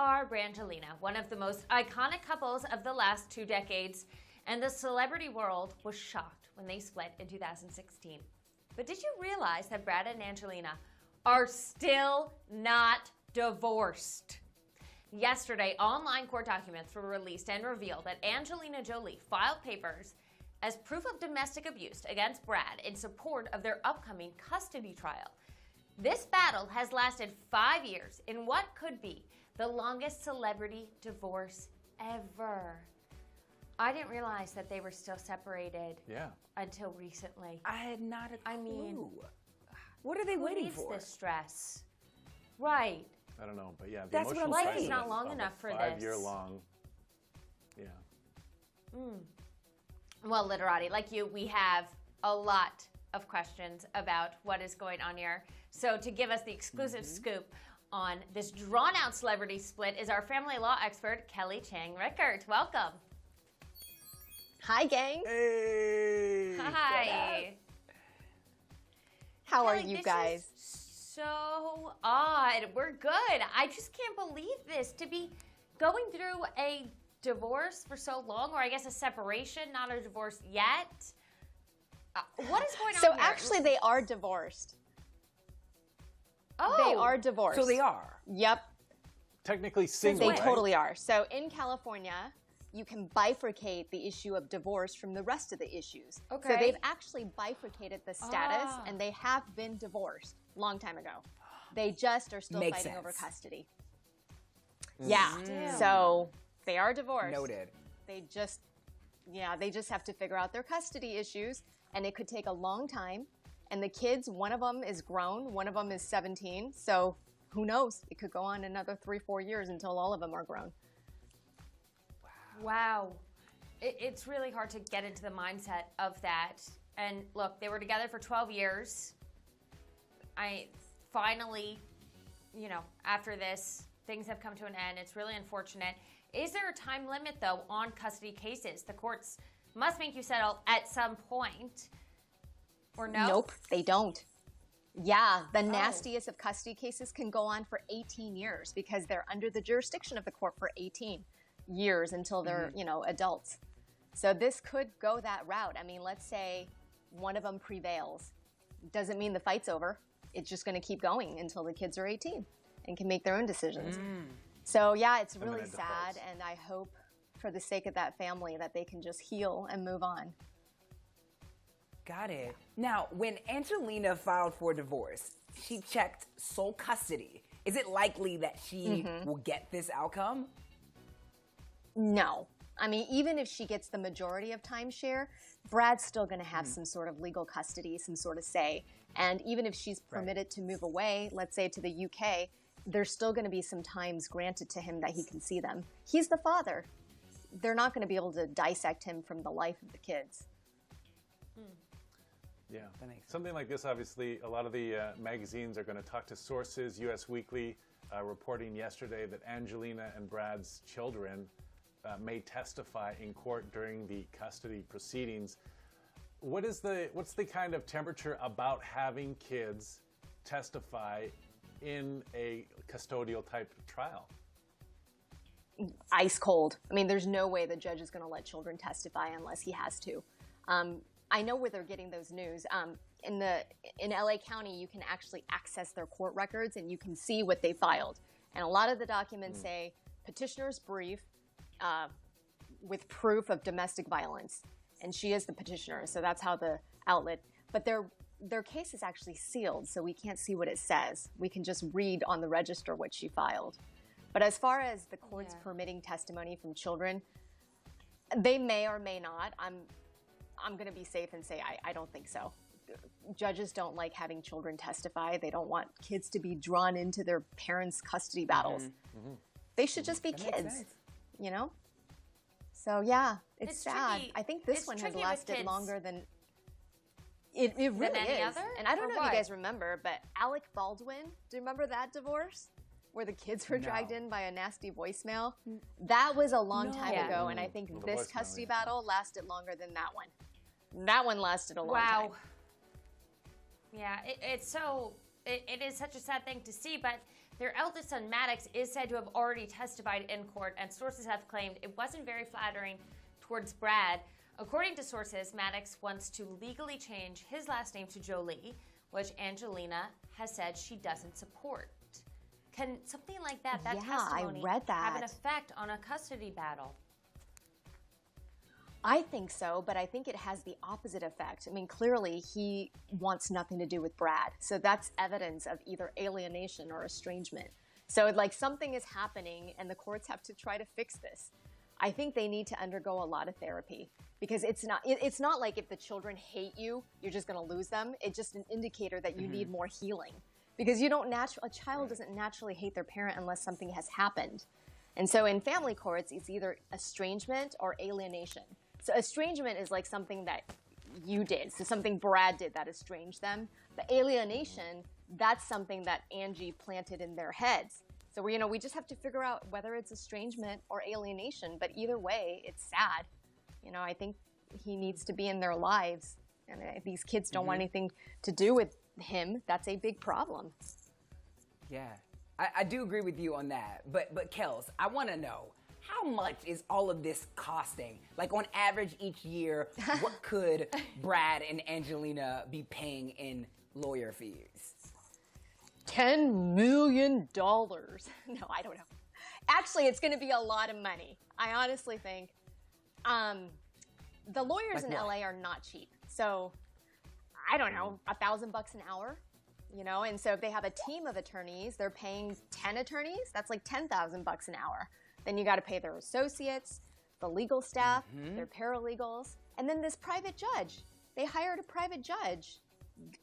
are Brangelina, one of the most iconic couples of the last 2 decades, and the celebrity world was shocked when they split in 2016. But did you realize that Brad and Angelina are still not divorced? Yesterday, online court documents were released and revealed that Angelina Jolie filed papers as proof of domestic abuse against Brad in support of their upcoming custody trial. This battle has lasted 5 years in what could be the longest celebrity divorce ever. I didn't realize that they were still separated until recently. I had not a clue. I mean, what are they waiting needs for? This stress? Right. I don't know, but yeah, the That's what I'm emotional saying. side Life's not of long a enough for 5-year this. long. Yeah. Well, literati, like you, we have a lot of questions about what is going on here. So to give us the exclusive scoop on this drawn-out celebrity split is our family law expert, Kelly Chang Rickert. Welcome. Hi, gang. Hey! Hi. How are Kelly, you this guys? is so odd. We're good. I just can't believe this, to be going through a divorce for so long, or I guess a separation, not a divorce yet. What is going on So here? actually, they are divorced. Oh. They are divorced. So they are. Yep, Technically single, they right? totally are. So in California, you can bifurcate the issue of divorce from the rest of the issues. Okay. So they've actually bifurcated the status, and they have been divorced long time ago. They just are still Makes fighting sense. over custody. Yeah. So they are divorced. Noted. They just have to figure out their custody issues, and it could take a long time. And the kids, one of them is grown, one of them is 17. So who knows? It could go on another 3-4 years until all of them are grown. Wow. It's really hard to get into the mindset of that. And look, they were together for 12 years. I finally, after this, things have come to an end. It's really unfortunate. Is there a time limit, though, on custody cases? The courts must make you settle at some point. Or no? Nope, they don't. Yeah, the nastiest of custody cases can go on for 18 years because they're under the jurisdiction of the court for 18 years until they're, adults. So this could go that route. I mean, let's say one of them prevails. Doesn't mean the fight's over. It's just going to keep going until the kids are 18 and can make their own decisions. So yeah, it's really sad, and I hope for the sake of that family that they can just heal and move on. Got it. Now, when Angelina filed for divorce, she checked sole custody. Is it likely that she will get this outcome? No. I mean, even if she gets the majority of timeshare, Brad's still going to have some sort of legal custody, some sort of say. And even if she's permitted to move away, let's say to the UK, there's still going to be some times granted to him that he can see them. He's the father. They're not going to be able to dissect him from the life of the kids. Yeah, something like this, obviously, a lot of the magazines are going to talk to sources. US Weekly reporting yesterday that Angelina and Brad's children may testify in court during the custody proceedings. What's the kind of temperature about having kids testify in a custodial type trial? Ice cold. I mean, there's no way the judge is going to let children testify unless he has to. I know where they're getting those news. In LA County, you can actually access their court records and you can see what they filed. And a lot of the documents say petitioner's brief with proof of domestic violence. And she is the petitioner, so that's how the outlet. But their case is actually sealed, so we can't see what it says. We can just read on the register what she filed. But as far as the courts permitting testimony from children, they may or may not. I'm going to be safe and say I don't think so. Judges don't like having children testify. They don't want kids to be drawn into their parents' custody battles. They should just be kids, So yeah, it's sad. tricky. I think this It's one has tricky with lasted kids. longer than it really any is. other? And I don't Or know if what? you guys remember, but Alec Baldwin, do you remember that divorce? Where the kids were dragged in by a nasty voicemail? That was a long time ago, and I think Well, the this voicemail, custody battle lasted longer than that one. That one lasted a long time. Yeah, it's so it is such a sad thing to see, but their eldest son, Maddox, is said to have already testified in court, and sources have claimed it wasn't very flattering towards Brad. According to sources, Maddox wants to legally change his last name to Jolie, which Angelina has said she doesn't support. Can something like that testimony, I read that, have an effect on a custody battle? I think so, but I think it has the opposite effect. I mean, clearly he wants nothing to do with Brad. So that's evidence of either alienation or estrangement. So like something is happening and the courts have to try to fix this. I think they need to undergo a lot of therapy because it's not like if the children hate you, you're just going to lose them. It's just an indicator that you need more healing because a child doesn't naturally hate their parent unless something has happened. And so in family courts, it's either estrangement or alienation. So estrangement is like something that you did. So something Brad did that estranged them. The alienation, that's something that Angie planted in their heads. So we just have to figure out whether it's estrangement or alienation. But either way, it's sad. I think he needs to be in their lives. And these kids don't want anything to do with him. That's a big problem. Yeah, I do agree with you on that. But Kels, I want to know, how much is all of this costing? Like on average each year, what could Brad and Angelina be paying in lawyer fees? $10 million. No, I don't know. Actually, it's going to be a lot of money. I honestly think the lawyers in LA are not cheap. So I don't know, $1,000 an hour, and so if they have a team of attorneys, they're paying 10 attorneys. That's like $10,000 an hour. Then you got to pay their associates, the legal staff, their paralegals, and then this private judge. They hired a private judge.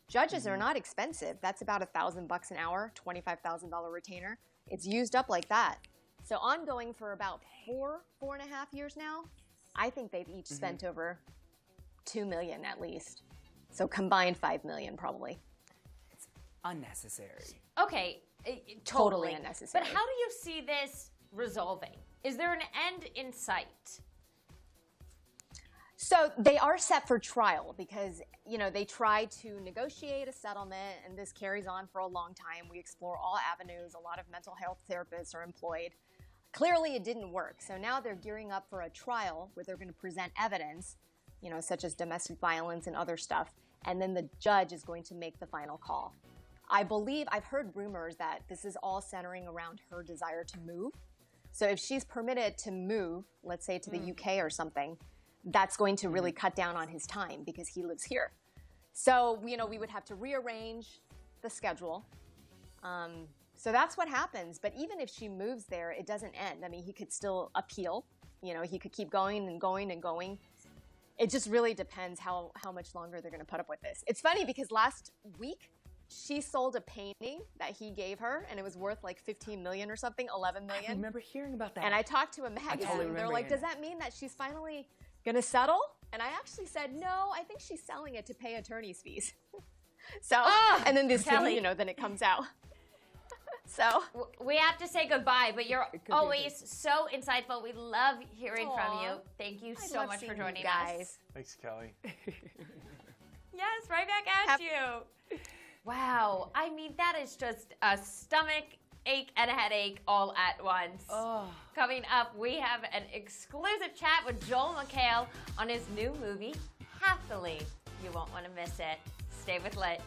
Judges are not expensive. That's about $1,000 an hour, $25,000 retainer. It's used up like that. So ongoing for about 4.5 years now, I think they've each spent over $2 million at least. So combined $5 million probably. It's unnecessary. Okay, Totally unnecessary. But how do you see this resolving? Is there an end in sight? So they are set for trial because, they try to negotiate a settlement, and this carries on for a long time. We explore all avenues. A lot of mental health therapists are employed. Clearly, it didn't work. So now they're gearing up for a trial where they're going to present evidence, such as domestic violence and other stuff. And then the judge is going to make the final call. I've heard rumors that this is all centering around her desire to move. So if she's permitted to move, let's say to the UK or something, that's going to really cut down on his time because he lives here. So, we would have to rearrange the schedule. So that's what happens. But even if she moves there, it doesn't end. I mean, he could still appeal. He could keep going and going and going. It just really depends how much longer they're going to put up with this. It's funny because last week, she sold a painting that he gave her, and it was worth like $15 million or something, $11 million. I remember hearing about that. And I talked to a magazine. They're like, does that mean that she's finally going to settle? And I actually said, no, I think she's selling it to pay attorney's fees. So, and then this thing, then it comes out. So we have to say goodbye, but you're always so insightful. We love hearing from you. Thank you so much for joining us. Thanks, Kelly. Yes, right back at you. Wow. I mean, that is just a stomach ache and a headache all at once. Coming up, we have an exclusive chat with Joel McHale on his new movie, Happily. You won't want to miss it. Stay with Lit.